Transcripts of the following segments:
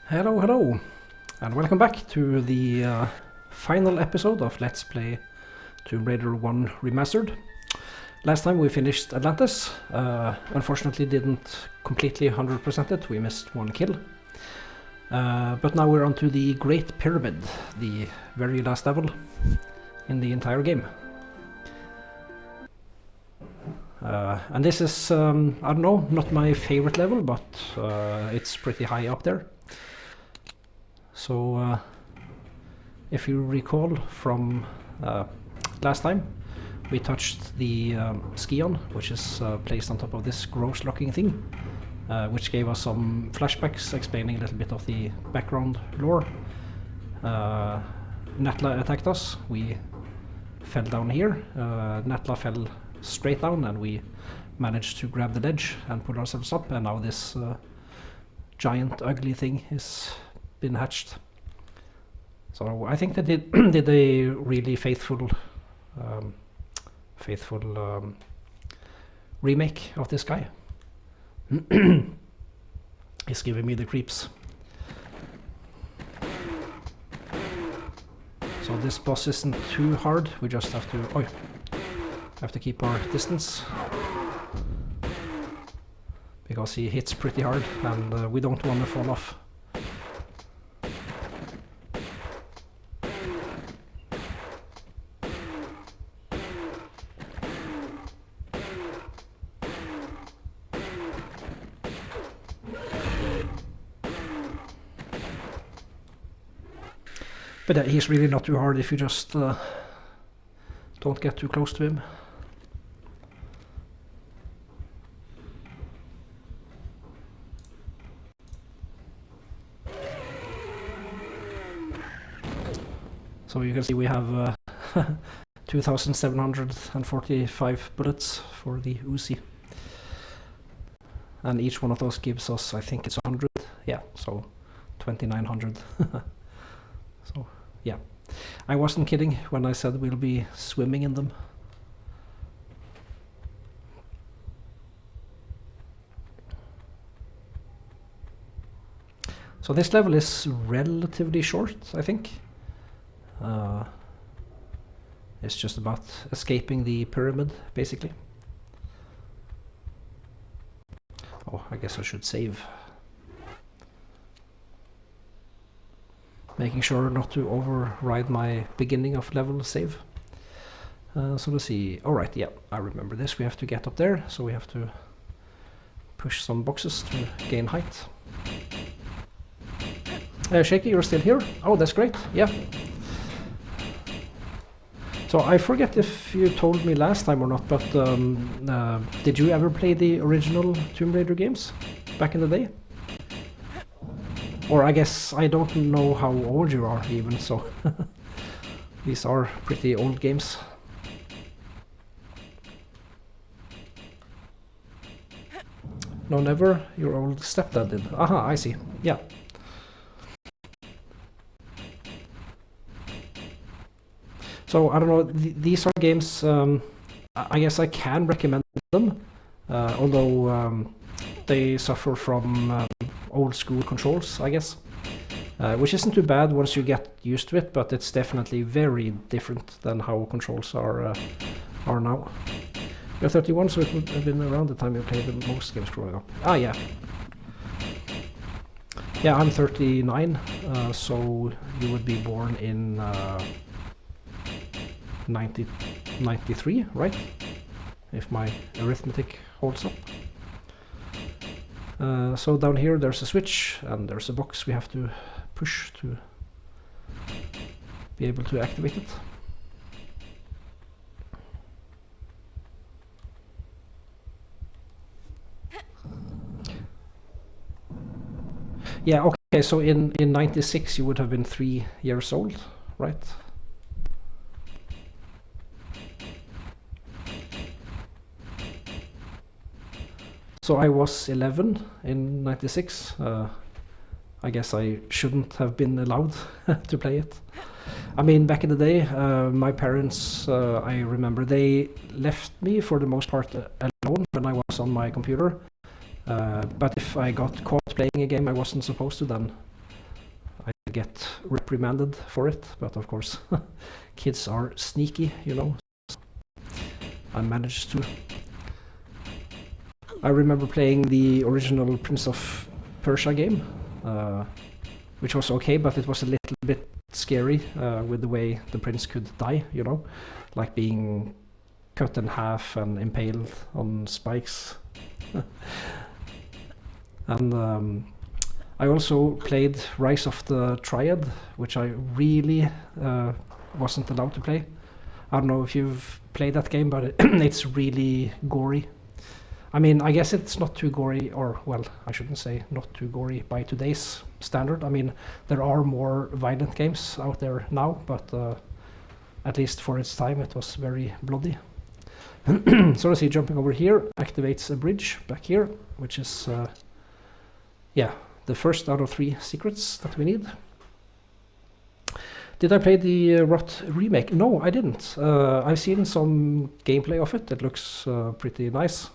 Hello, hello, and welcome back to the final episode of Let's Play Tomb Raider 1 Remastered. Last time we finished Atlantis. Unfortunately didn't completely 100% it, we missed one kill. But now we're on to the Great Pyramid, the very last level in the entire game. And this is, I don't know, not my favorite level, but it's pretty high up there. So, if you recall from last time, we touched the Skion, which is placed on top of this gross looking thing, which gave us some flashbacks explaining a little bit of the background lore. Natla attacked us, we fell down here, Natla fell straight down and we managed to grab the ledge and pull ourselves up, and now this giant ugly thing is been hatched. So I think they did a really faithful remake of this guy. He's giving me the creeps. So this boss isn't too hard, we just have to keep our distance, because he hits pretty hard and we don't want to fall off. But he's really not too hard if you just don't get too close to him. So you can see we have 2,745 bullets for the Uzi. And each one of those gives us, I think it's 100, yeah, so 2,900. So, yeah. I wasn't kidding when I said we'll be swimming in them. So this level is relatively short, I think. It's just about escaping the pyramid, basically. Oh, I guess I should save. Making sure not to override my beginning of level save. So let's see. Alright, yeah, I remember this. We have to get up there, so we have to push some boxes to gain height. Shaky, you're still here? Oh, that's great, yeah. So I forget if you told me last time or not, but did you ever play the original Tomb Raider games back in the day? Or I guess I don't know how old you are even, so these are pretty old games. No, never. Your old stepdad did. Aha, I see. Yeah. So I don't know. These are games. I guess I can recommend them, although they suffer from old school controls, I guess, which isn't too bad once you get used to it, but it's definitely very different than how controls are now. You're 31, so it would have been around the time you played the most games growing up. Ah, yeah. Yeah, I'm 39, so you would be born in 93, right? If my arithmetic holds up. So down here there's a switch and there's a box we have to push to be able to activate it. Yeah, okay, so in 96 you would have been 3 years old, right? So I was 11 in 96. I guess I shouldn't have been allowed to play it. I mean, back in the day, my parents, I remember, they left me for the most part alone when I was on my computer. But if I got caught playing a game I wasn't supposed to, then get reprimanded for it, but of course kids are sneaky, you know. I managed to. I remember playing the original Prince of Persia game, which was okay, but it was a little bit scary with the way the prince could die, you know, like being cut in half and impaled on spikes. And I also played Rise of the Triad, which I really wasn't allowed to play. I don't know if you've played that game, but it's really gory. I mean, I guess it's not too gory, or, well, I shouldn't say not too gory by today's standard. I mean, there are more violent games out there now, but at least for its time it was very bloody. So let's see, jumping over here activates a bridge back here, which is, yeah, the first out of 3 secrets that we need. Did I play the Rot remake? No, I didn't. I've seen some gameplay of it. It looks pretty nice.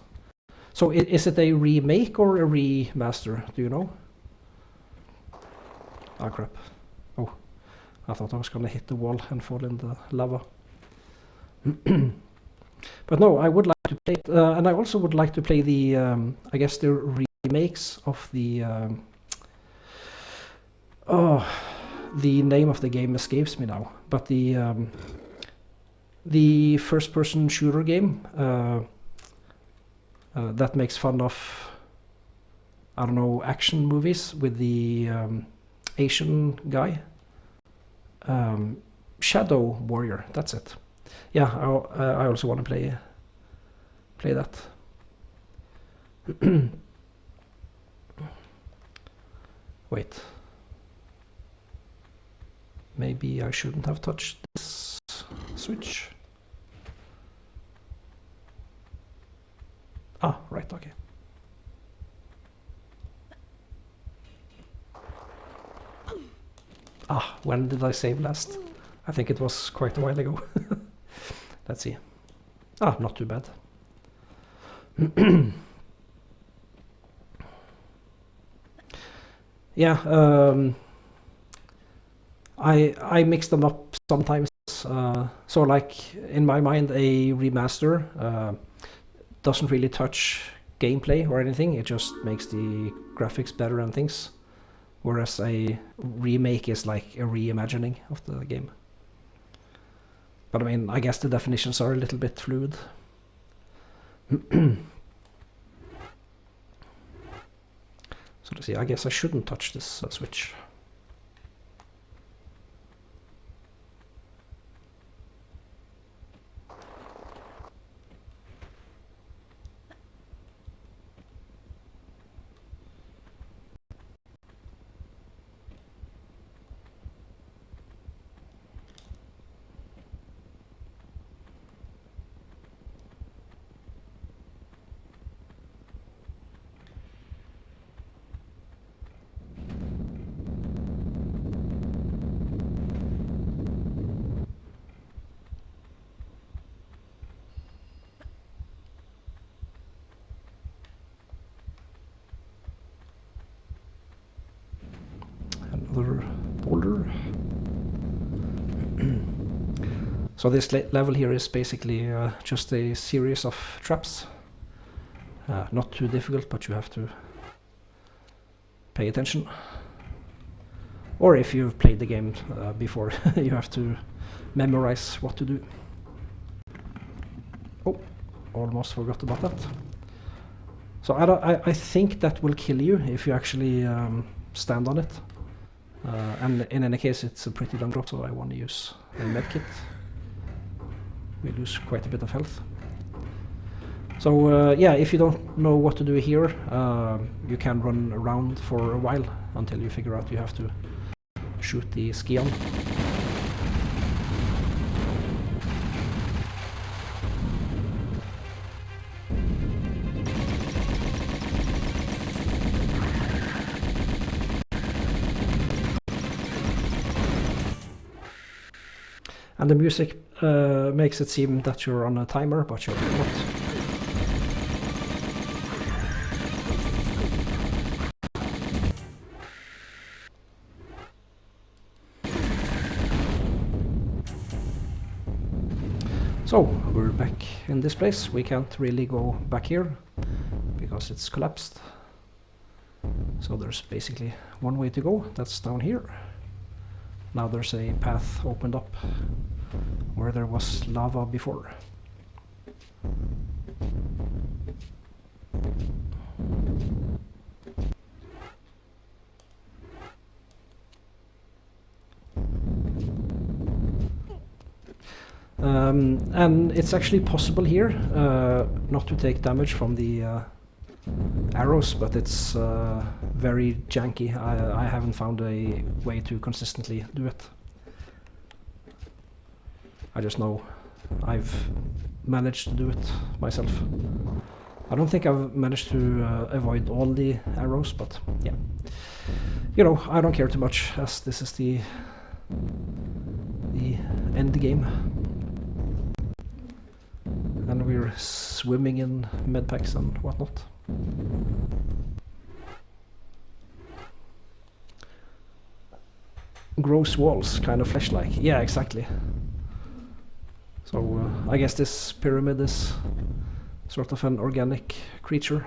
So is it a remake or a remaster? Do you know? Ah, crap. Oh, I thought I was gonna hit the wall and fall in the lava. But no, I would like to play it, and I also would like to play the, I guess the remakes of the, oh, the name of the game escapes me now, but the first-person shooter game that makes fun of, I don't know, action movies with the Asian guy. Shadow Warrior, that's it. Yeah, I also want to play that. Wait. Maybe I shouldn't have touched this switch. Ah, right, okay. Ah, when did I save last? I think it was quite a while ago. Let's see. Ah, not too bad. Yeah, I mix them up sometimes. So like in my mind, a remaster doesn't really touch gameplay or anything. It just makes the graphics better and things. Whereas a remake is like a reimagining of the game. But I mean, I guess the definitions are a little bit fluid. So let's see, I guess I shouldn't touch this switch. Another boulder. So this level here is basically just a series of traps. Not too difficult, but you have to pay attention. Or if you've played the game before, you have to memorize what to do. Oh, almost forgot about that. So I think that will kill you if you actually stand on it. And in any case, it's a pretty long drop, so I want to use a medkit. We lose quite a bit of health. So yeah, if you don't know what to do here, you can run around for a while until you figure out you have to shoot the Skion. And the music makes it seem that you're on a timer, but you're not. So we're back in this place. We can't really go back here because it's collapsed. So there's basically one way to go, that's down here. Now there's a path opened up where there was lava before. And it's actually possible here not to take damage from the arrows, but it's very janky. I haven't found a way to consistently do it. I just know I've managed to do it myself. I don't think I've managed to avoid all the arrows, but yeah. You know, I don't care too much, as this is the end game. And we're swimming in medpacks and whatnot. Gross walls, kind of flesh-like. Yeah, exactly. So I guess this pyramid is sort of an organic creature.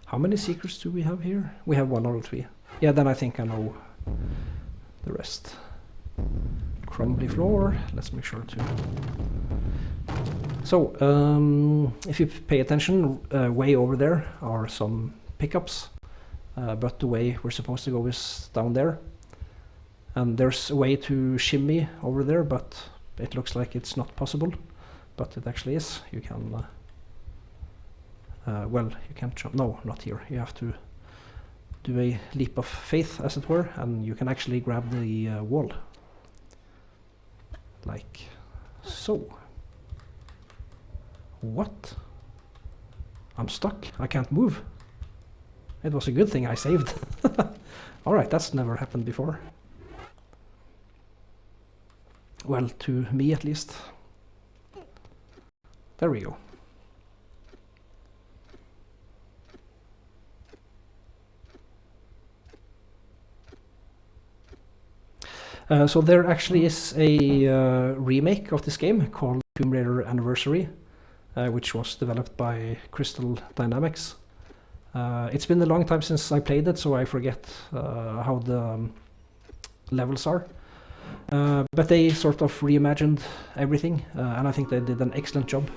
How many secrets do we have here? We have 1 out of 3. Yeah, then I think I know the rest. Crumbly floor, let's make sure to... So, if you pay attention, way over there are some pickups, but the way we're supposed to go is down there. And there's a way to shimmy over there, but it looks like it's not possible. But it actually is. You can... well, you can't jump... No, not here. You have to do a leap of faith, as it were, and you can actually grab the wall. Like so. What? I'm stuck. I can't move. It was a good thing I saved. Alright, that's never happened before. Well, to me at least. There we go. So there actually is a remake of this game called Tomb Raider Anniversary, which was developed by Crystal Dynamics. It's been a long time since I played it, so I forget how the levels are. But they sort of reimagined everything, and I think they did an excellent job.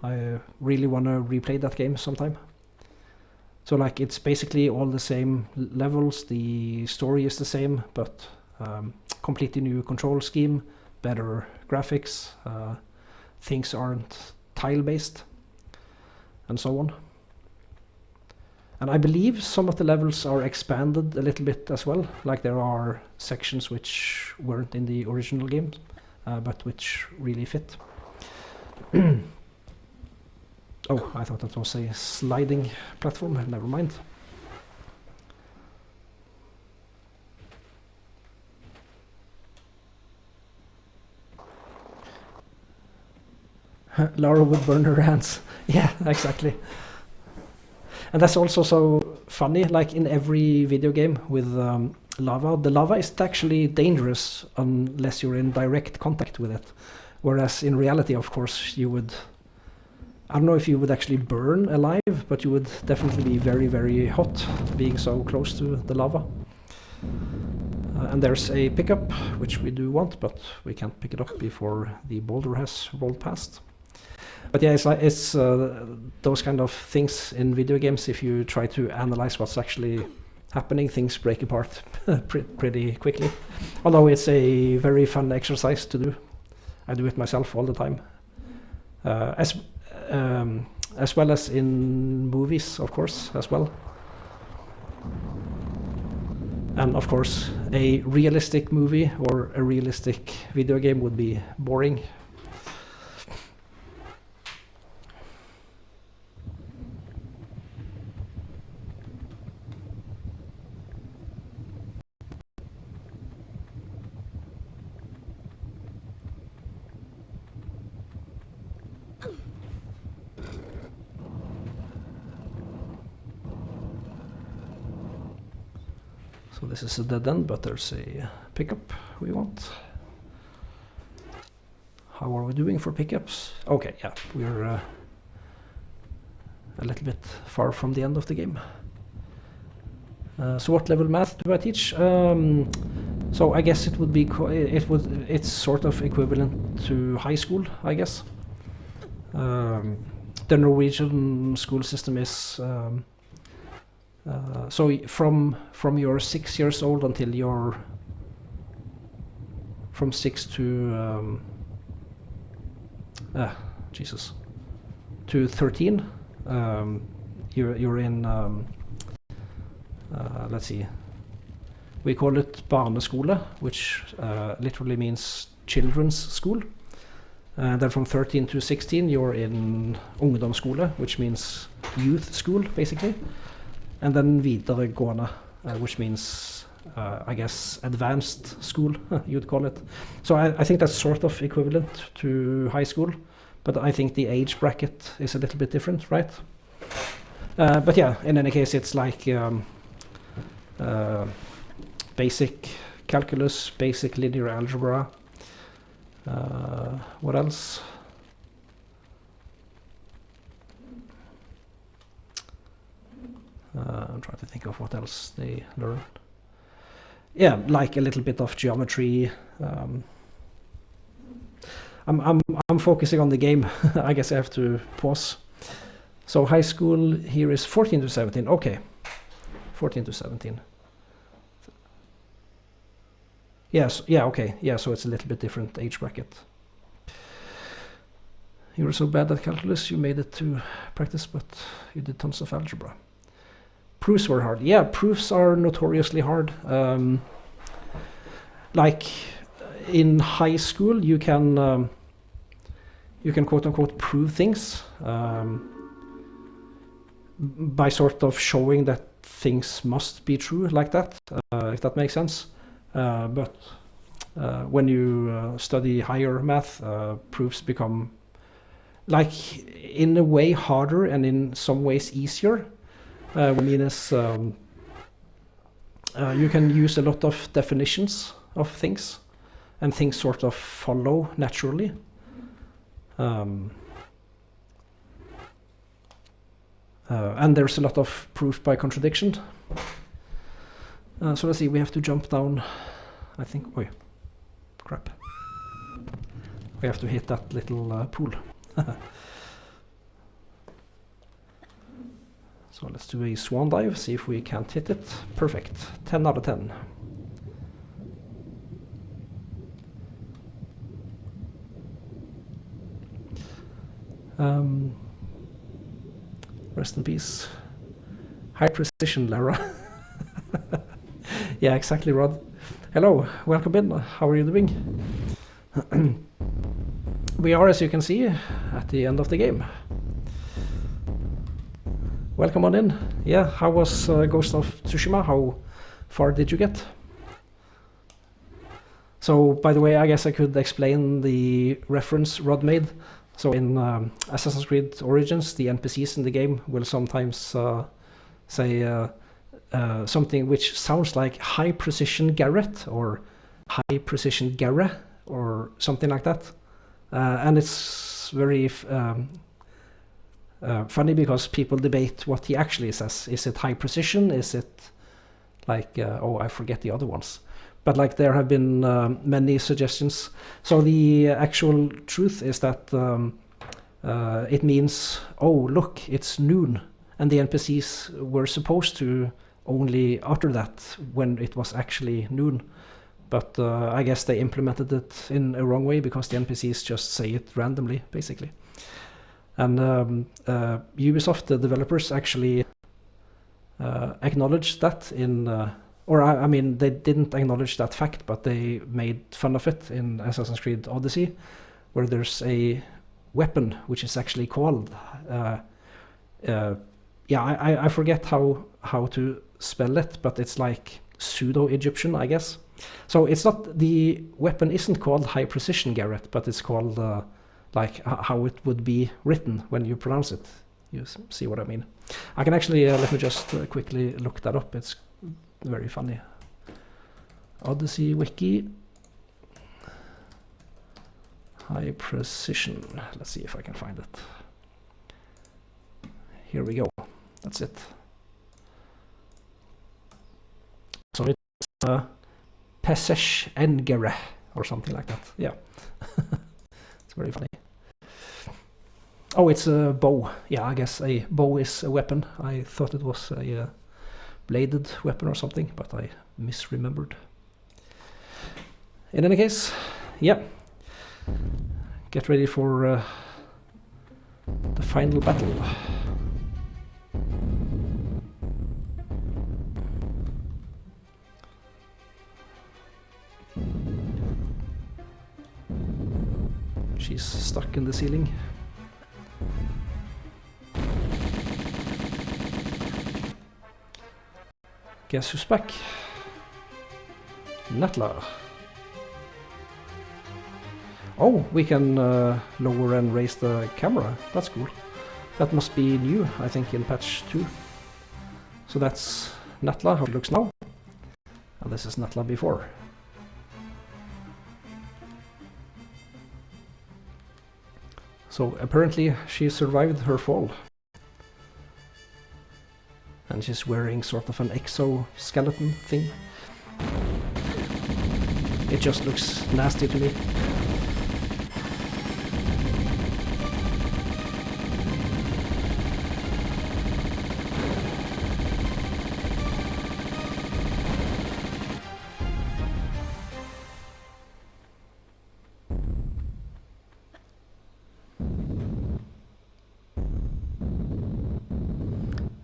I really want to replay that game sometime. So like, it's basically all the same levels, the story is the same, but completely new control scheme, better graphics, things aren't tile-based, and so on. And I believe some of the levels are expanded a little bit as well, like there are sections which weren't in the original game, but which really fit. Oh, I thought that was a sliding platform, never mind. Lara would burn her hands. Yeah, exactly. And that's also so funny, like in every video game with lava, the lava is actually dangerous unless you're in direct contact with it. Whereas in reality, of course, you would... I don't know if you would actually burn alive, but you would definitely be very, very hot being so close to the lava. And there's a pickup, which we do want, but we can't pick it up before the boulder has rolled past. But yeah, it's those kind of things in video games. If you try to analyze what's actually happening, things break apart pretty quickly. Although it's a very fun exercise to do. I do it myself all the time. As well as in movies, of course, as well. And of course, a realistic movie or a realistic video game would be boring. So this is a dead end, but there's a pickup we want. How are we doing for pickups? Okay, yeah, we're a little bit far from the end of the game. So what level math do I teach? So I guess it would be it's sort of equivalent to high school, I guess. The Norwegian school system is so from you're 6 years old until you're from 6 to Jesus to 13. You're in let's see, we call it barneskole, which literally means children's school. And then from 13 to 16 you're in ungdomsskole, which means youth school basically. And then videregående, which means I guess advanced school you'd call it. So I think that's sort of equivalent to high school, but I think the age bracket is a little bit different, right? But yeah, in any case it's like basic calculus, basic linear algebra. What else? I'm trying to think of what else they learn. Yeah, like a little bit of geometry. I'm focusing on the game. I guess I have to pause. So high school here is 14 to 17. Okay, 14 to 17. Yes, yeah, okay, yeah, so it's a little bit different age bracket. You were so bad at calculus, you made it to practice, but you did tons of algebra. Proofs were hard. Yeah, proofs are notoriously hard. Like in high school, you can quote unquote prove things by sort of showing that things must be true like that, if that makes sense. But when you study higher math, proofs become, like, in a way harder and in some ways easier. What I mean is you can use a lot of definitions of things, and things sort of follow naturally. And there's a lot of proof by contradiction. So let's see, we have to jump down, I think, oh crap. We have to hit that little pool. So let's do a swan dive, see if we can't hit it. Perfect, 10 out of 10. Rest in peace. High precision, Lara. Yeah, exactly, Rod. Hello, welcome in. How are you doing? We are, as you can see, at the end of the game. Welcome on in. Yeah, how was Ghost of Tsushima? How far did you get? So, by the way, I guess I could explain the reference Rod made. So in Assassin's Creed Origins, the NPCs in the game will sometimes say something which sounds like high precision Garrett or high precision Garra or something like that. And it's very funny because people debate what he actually says. Is it high precision? Is it like, oh, I forget the other ones. But like there have been many suggestions. So the actual truth is that it means, oh, look, it's noon. And the NPCs were supposed to only utter that when it was actually noon. But I guess they implemented it in a wrong way because the NPCs just say it randomly, basically. And Ubisoft, the developers, actually acknowledged that in... or I mean, they didn't acknowledge that fact, but they made fun of it in Assassin's Creed Odyssey, where there's a weapon which is actually called... I forget how to spell it, but it's like pseudo-Egyptian, I guess. So it's not, the weapon isn't called high precision Garrett, but it's called like how it would be written when you pronounce it. You see what I mean? I can actually, let me just quickly look that up. It's very funny. Odyssey wiki. High precision. Let's see if I can find it. Here we go. That's it. So it's Pessesh Engere or something like that. Yeah. It's very funny. Oh, it's a bow. Yeah, I guess a bow is a weapon. I thought it was a bladed weapon or something, but I misremembered. In any case, yeah. Get ready for the final battle. She's stuck in the ceiling. Guess who's back? Natla. Oh, we can lower and raise the camera. That's cool. That must be new, I think, in patch 2. So that's Natla, how it looks now. And this is Natla before. So apparently she survived her fall. And she's wearing sort of an exoskeleton thing. It just looks nasty to me.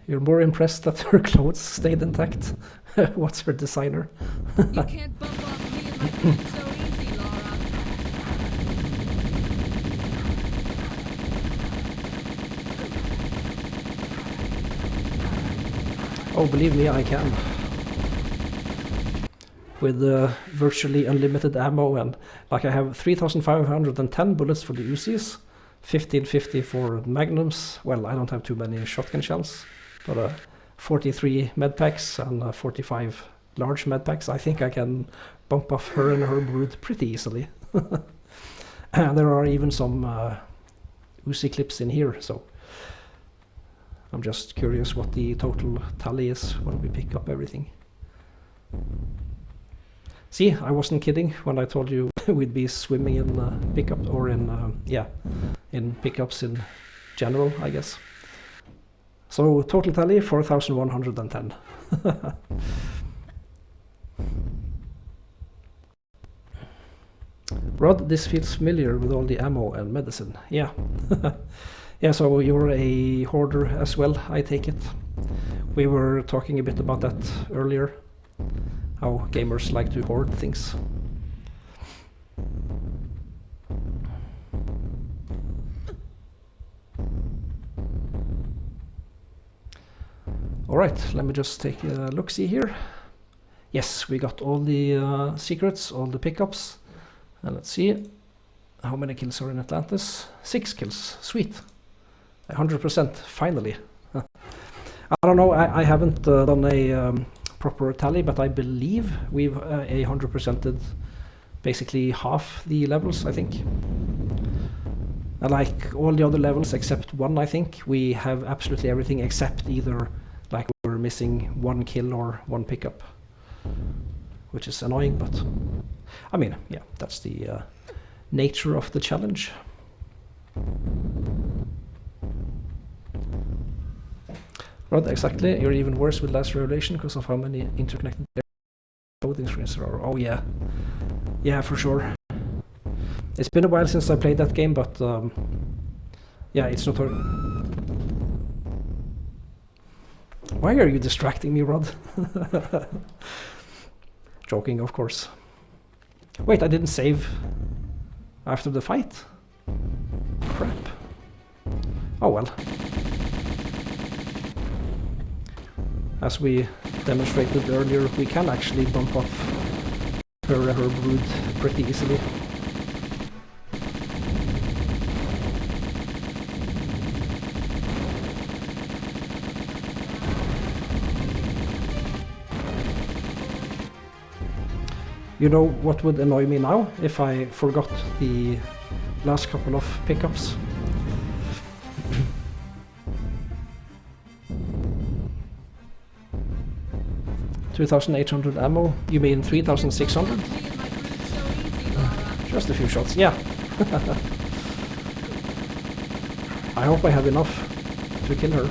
You're more impressed that her clothes stayed intact. What's her designer? You can't bump off me and my friends so easy, Laura. Oh, believe me, I can. With virtually unlimited ammo, and like I have 3,510 bullets for the Uzis, 1550 for magnums. Well, I don't have too many shotgun shells, but 43 medpacks and 45 large medpacks. I think I can bump off her and her brood pretty easily. And there are even some Uzi clips in here, so I'm just curious what the total tally is when we pick up everything. See, I wasn't kidding when I told you we'd be swimming in pickup, or in, yeah, in pickups in general, I guess. So total tally 4,110. Rod, this feels familiar with all the ammo and medicine. Yeah. Yeah, so you're a hoarder as well, I take it. We were talking a bit about that earlier, how gamers like to hoard things. Alright, let me just take a look-see here. Yes, we got all the secrets, all the pickups. And let's see, how many kills are in Atlantis? 6 kills, sweet. 100%, finally. I don't know, I haven't done a proper tally, but I believe we've 100%ed basically half the levels, I think. And like all the other levels except one, I think, we have absolutely everything except either like we're missing 1 kill or 1 pickup, which is annoying, but I mean, yeah, that's the nature of the challenge. Right, exactly. You're even worse with Last Revelation because of how many interconnected clothing screens there are. Oh yeah, yeah, for sure. It's been a while since I played that game, but yeah, it's not. Why are you distracting me, Rod? Joking, of course. Wait, I didn't save after the fight? Crap. Oh well. As we demonstrated earlier, we can actually bump off her brood pretty easily. You know what would annoy me now if I forgot the last couple of pickups? $2,800 ammo? You mean 3,600? Me and my group so easy, Lara. Just a few shots, yeah. I hope I have enough to kill her.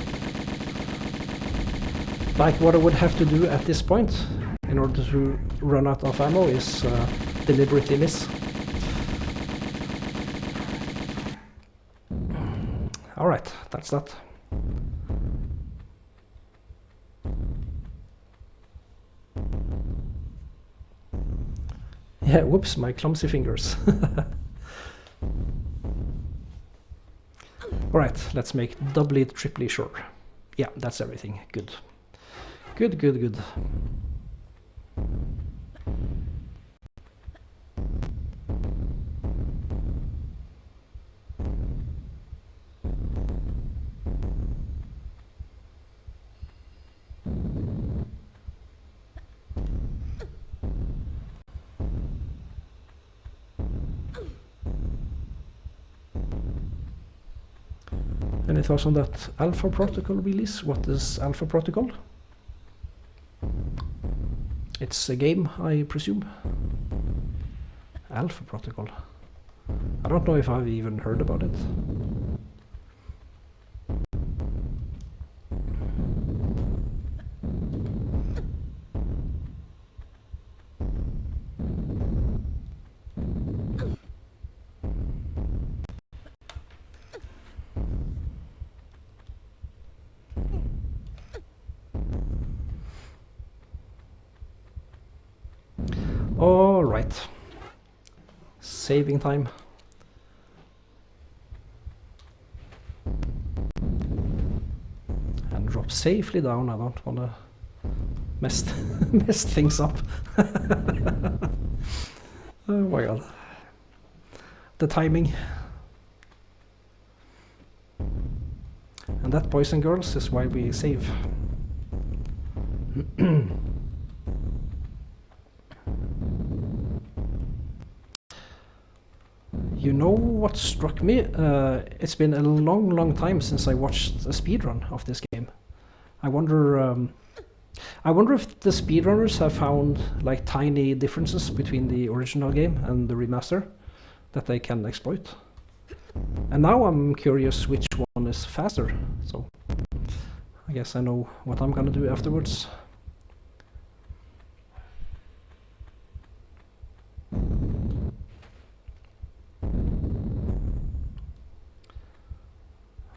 Like, what I would have to do at this point in order to run out of ammo is deliberately miss. Alright, that's that. Yeah, whoops, my clumsy fingers. Alright, let's make doubly, triply sure. Yeah, that's everything. Good. Good, good, good. Any thoughts on that Alpha Protocol release? What is Alpha Protocol? It's a game, I presume. Alpha Protocol. I don't know if I've even heard about it. All right. Saving time. And drop safely down. I don't want to mess mess things up. Oh my god. The timing. And that, boys and girls, is why we save. You know what struck me? It's been a long time since I watched a speedrun of this game. I wonder if the speedrunners have found like tiny differences between the original game and the remaster that they can exploit. And now I'm curious which one is faster, so I guess I know what I'm gonna do afterwards.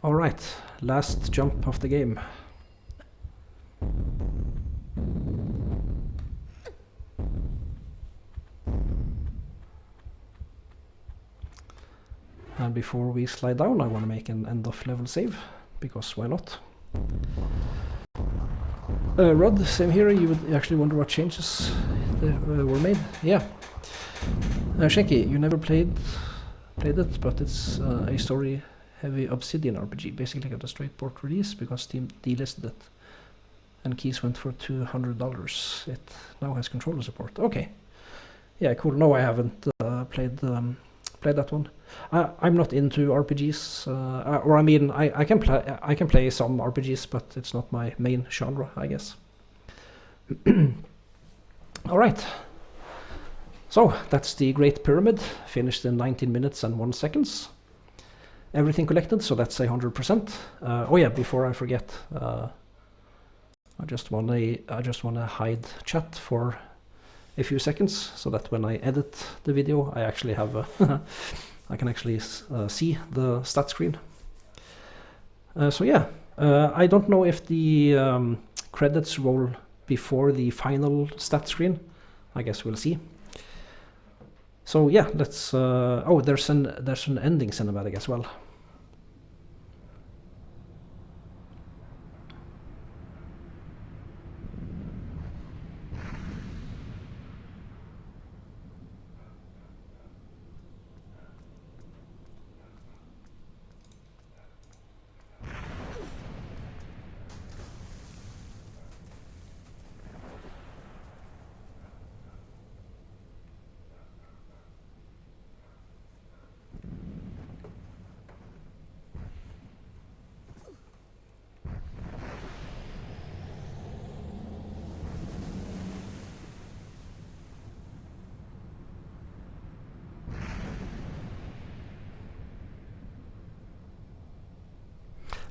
Alright, last jump of the game. And before we slide down, I want to make an end of level save, because why not? Rod, same here, you would actually wonder what changes were made. Yeah. Shenki, you never played it, but it's a story-heavy Obsidian RPG. Basically got a straight port release because Steam delisted it, and keys went for $200. It now has controller support. Okay. Yeah, cool. No, I haven't played that one. I'm not into RPGs, or I mean, I can play some RPGs, but it's not my main genre, I guess. All right. So that's the Great Pyramid, finished in 19 minutes and 1 second. Everything collected, so that's 100%. Oh yeah, before I forget, I just wanna hide chat for a few seconds, so that when I edit the video, I actually have I can actually see the stat screen. So yeah, I don't know if the credits roll before the final stat screen. I guess we'll see. So yeah, let's. Oh, there's an ending cinematic as well.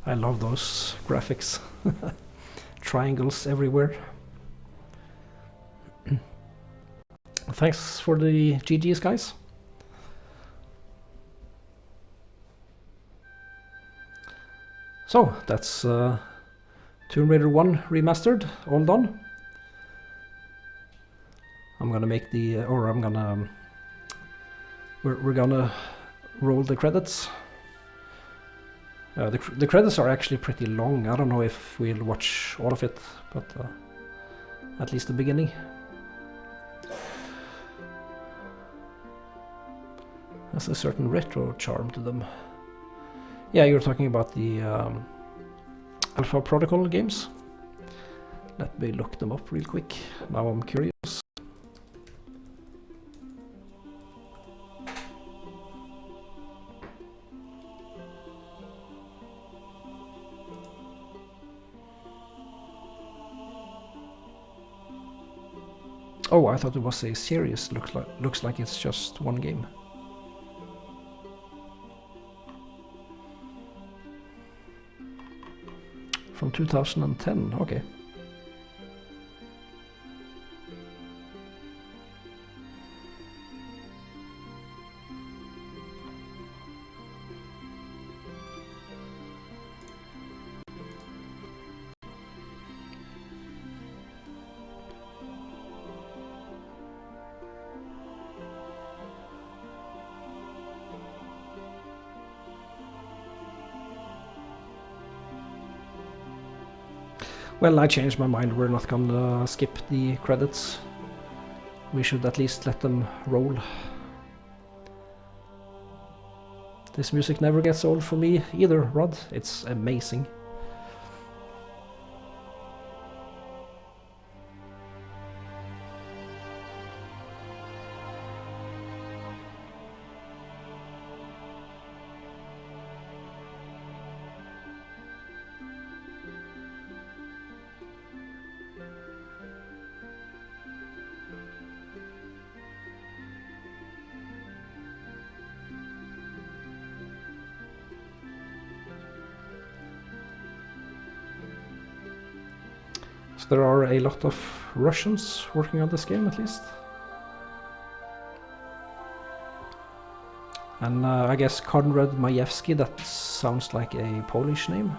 I love those graphics. Triangles everywhere. Thanks for the GGs, guys. So that's Tomb Raider 1 Remastered, all done. I'm gonna make the, or I'm gonna, we're gonna roll the credits. The credits are actually pretty long. I don't know if we'll watch all of it, but at least the beginning. Has a certain retro charm to them. Yeah, you're talking about the Alpha Protocol games. Let me look them up real quick. Now I'm curious. Oh, I thought it was a series. Looks like it's just one game. From 2010, okay. Well, I changed my mind. We're not gonna skip the credits. We should at least let them roll. This music never gets old for me either, Rod. It's amazing. So there are a lot of Russians working on this game, at least. And I guess Konrad Majewski, that sounds like a Polish name.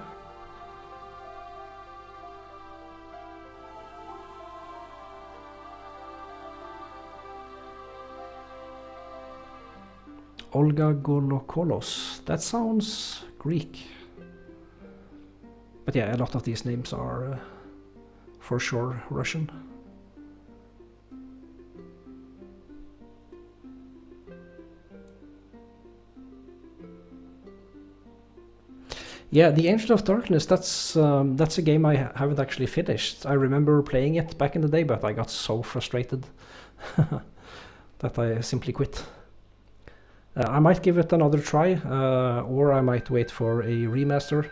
Olga Golokolos, that sounds Greek. But yeah, a lot of these names are for sure Russian. Yeah, the Angel of Darkness, that's a game I haven't actually finished. I remember playing it back in the day, but I got so frustrated that I simply quit. I might give it another try, or I might wait for a remaster.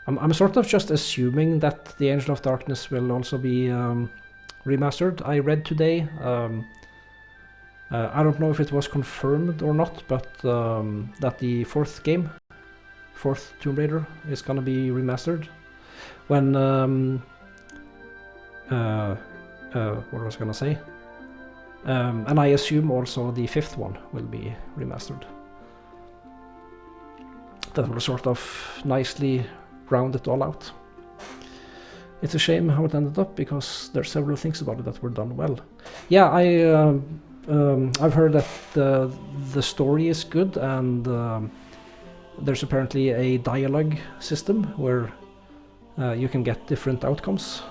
I'm sort of just assuming that the Angel of Darkness will also be remastered. I read today, I don't know if it was confirmed or not, but that the fourth Tomb Raider is gonna be remastered. When, what was I gonna say? And I assume also the fifth one will be remastered. That will sort of nicely round it all out. It's a shame how it ended up, because there's several things about it that were done well. Yeah, I've heard that the story is good, and there's apparently a dialogue system where you can get different outcomes.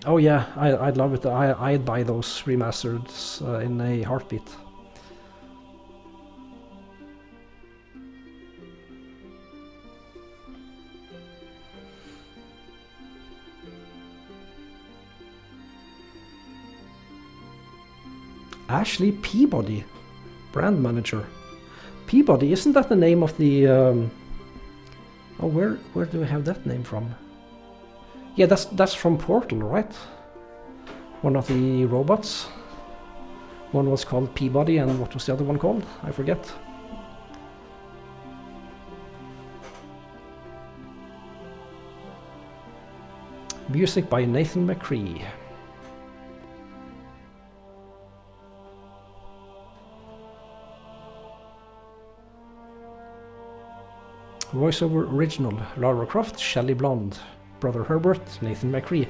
Oh yeah, I'd love it. I'd buy those remasters in a heartbeat. Ashley Peabody, brand manager. Peabody, isn't that the name of the... Oh, where do we have that name from? Yeah, that's from Portal, right? One of the robots. One was called Peabody, and what was the other one called? I forget. Music by Nathan McCree. Voiceover original Lara Croft, Shelley Blonde, Brother Herbert, Nathan McCree.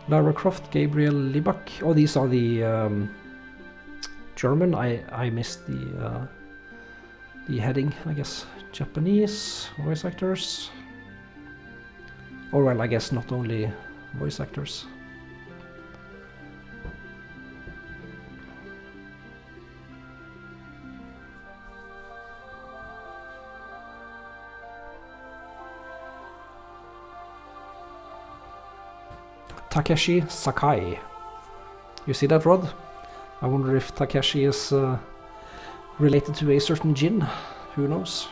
Lara Croft, Gabriel Libak. Oh, these are the German. I missed the heading, I guess. Japanese voice actors. Or well, I guess not only voice actors. Takeshi Sakai. You see that, Rod? I wonder if Takeshi is related to a certain Jin. Who knows?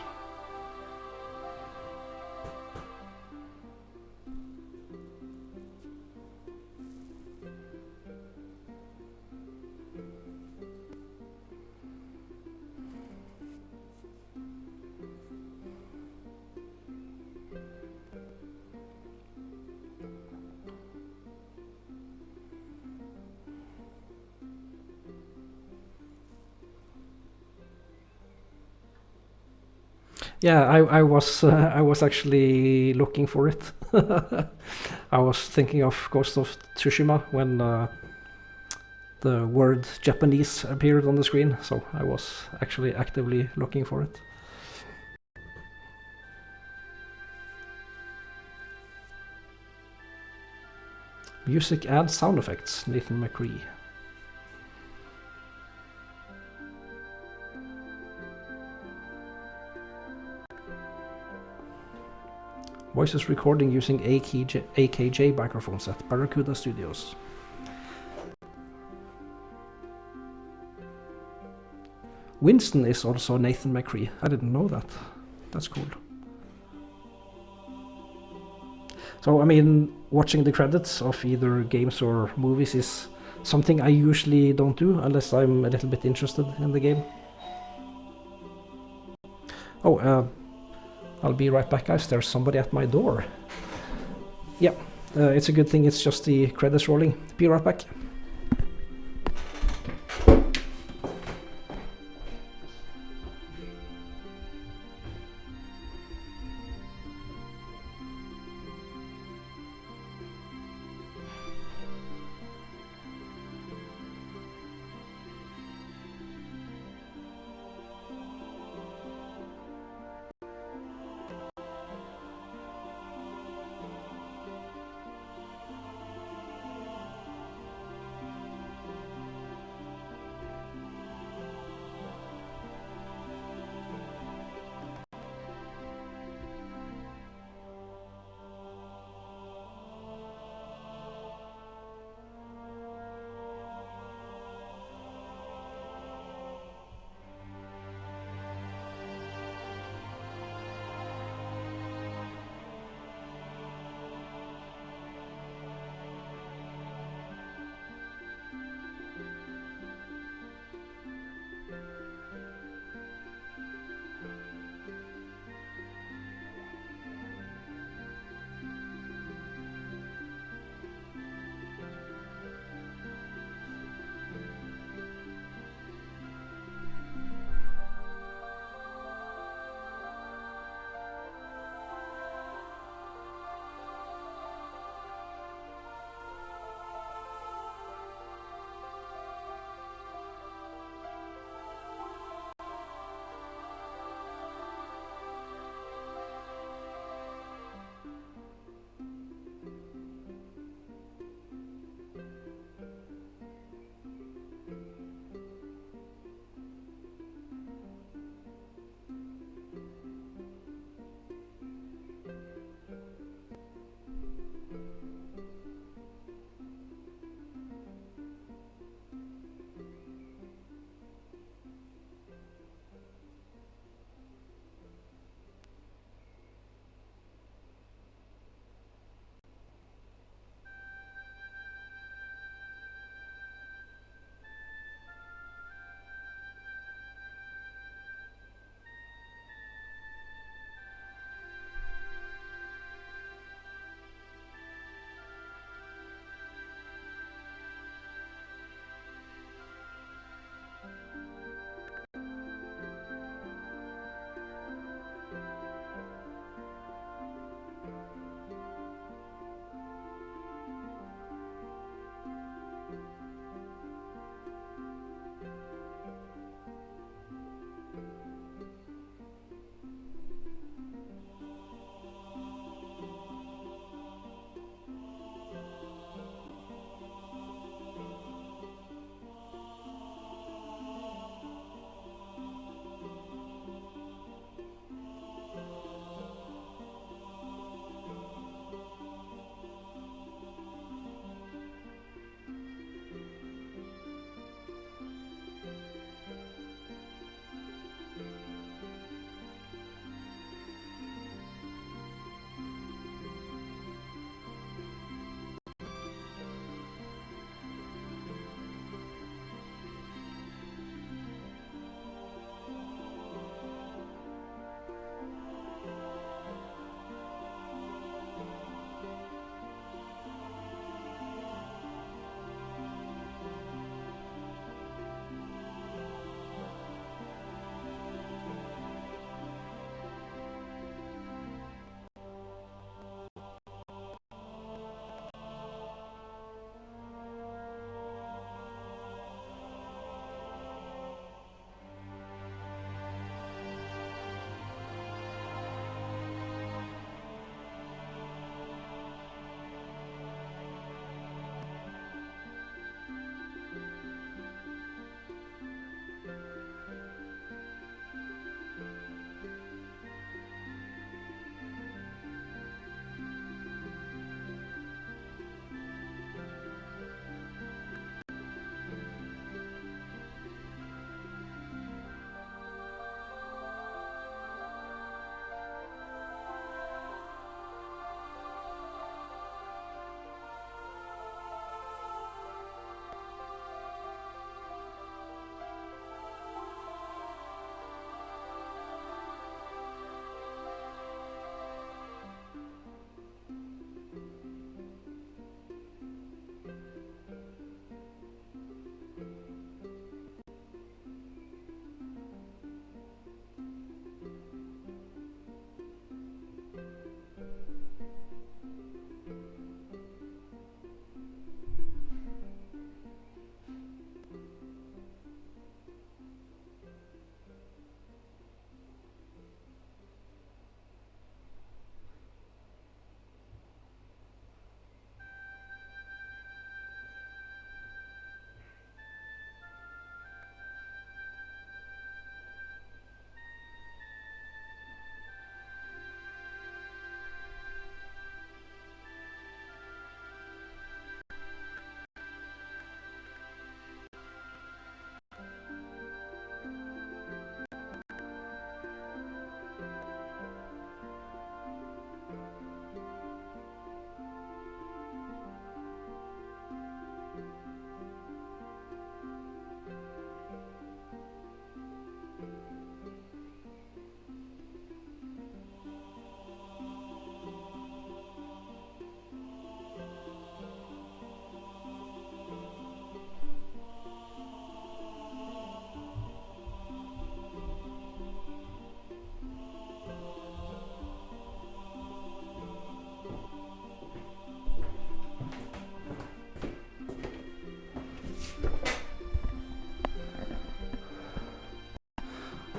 Yeah, I was actually looking for it. I was thinking of Ghost of Tsushima when the word Japanese appeared on the screen, so I was actually actively looking for it. Music and sound effects, Nathan McCree. Voices recording using AKJ microphones at Barracuda Studios. Winston is also Nathan McCree. I didn't know that. That's cool. So, I mean, watching the credits of either games or movies is something I usually don't do unless I'm a little bit interested in the game. Oh, I'll be right back, guys. There's somebody at my door. Yeah, it's a good thing it's just the credits rolling. Be right back.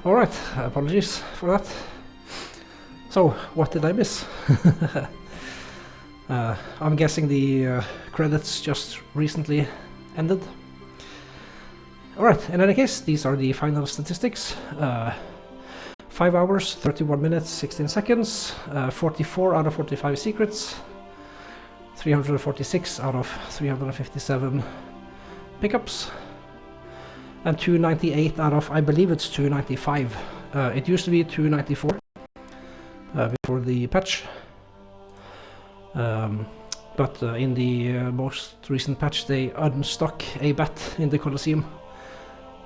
Alright, apologies for that. So, what did I miss? I'm guessing the credits just recently ended. Alright, in any case, these are the final statistics. 5 hours, 31 minutes, 16 seconds, 44 out of 45 secrets, 346 out of 357 pickups, and 298 out of, I believe it's 295. It used to be 294 before the patch. But in the most recent patch they unstuck a bat in the Colosseum,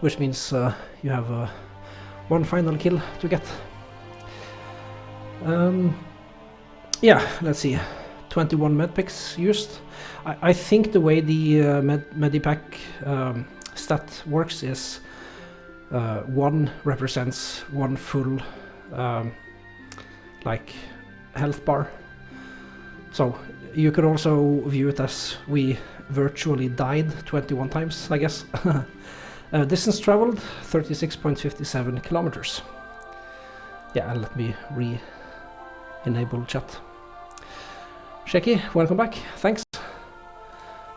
which means you have one final kill to get. Yeah, let's see. 21 medpicks used. I think the way the Medipack stat works is 1 represents 1 full like health bar. So you could also view it as we virtually died 21 times, I guess. Distance traveled 36.57 kilometers. Yeah, and let me re-enable chat. Shaky, welcome back, thanks.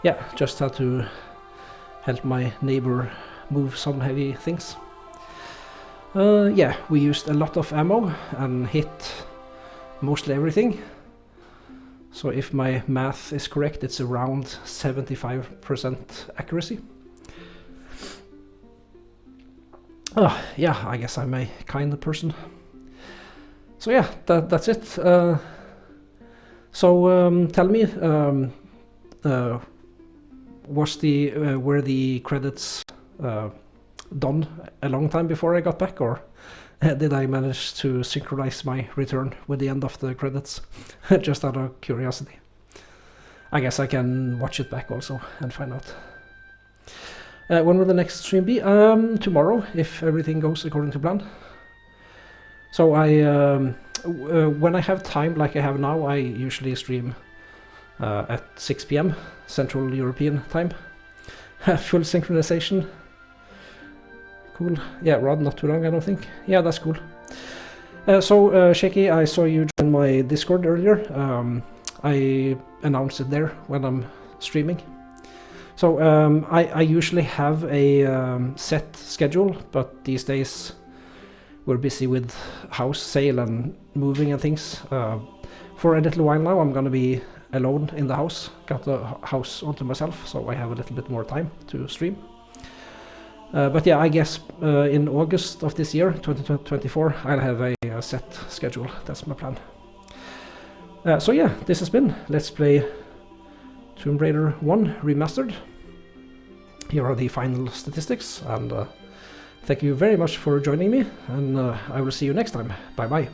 Yeah, just had to help my neighbor move some heavy things. Yeah, we used a lot of ammo and hit mostly everything. So if my math is correct, it's around 75% accuracy. Yeah, I guess I'm a kind of person. So yeah, that's it. So tell me, were the credits done a long time before I got back, or did I manage to synchronize my return with the end of the credits? Just out of curiosity. I guess I can watch it back also and find out. When will the next stream be? Tomorrow, if everything goes according to plan. So when I have time like I have now, I usually stream at 6 PM Central European time. Full synchronization. Cool. Yeah, Rod, not too long, I don't think. Yeah, that's cool. So, Shaky, I saw you join my Discord earlier. I announce it there when I'm streaming. So, I usually have a set schedule, but these days we're busy with house sale and moving and things. For a little while now, I'm gonna be alone in the house. Got the house onto myself, so I have a little bit more time to stream. But yeah, I guess in August of this year, 2024, I'll have a set schedule. That's my plan. So yeah, this has been Let's Play Tomb Raider 1 Remastered. Here are the final statistics, and thank you very much for joining me, and I will see you next time. Bye bye.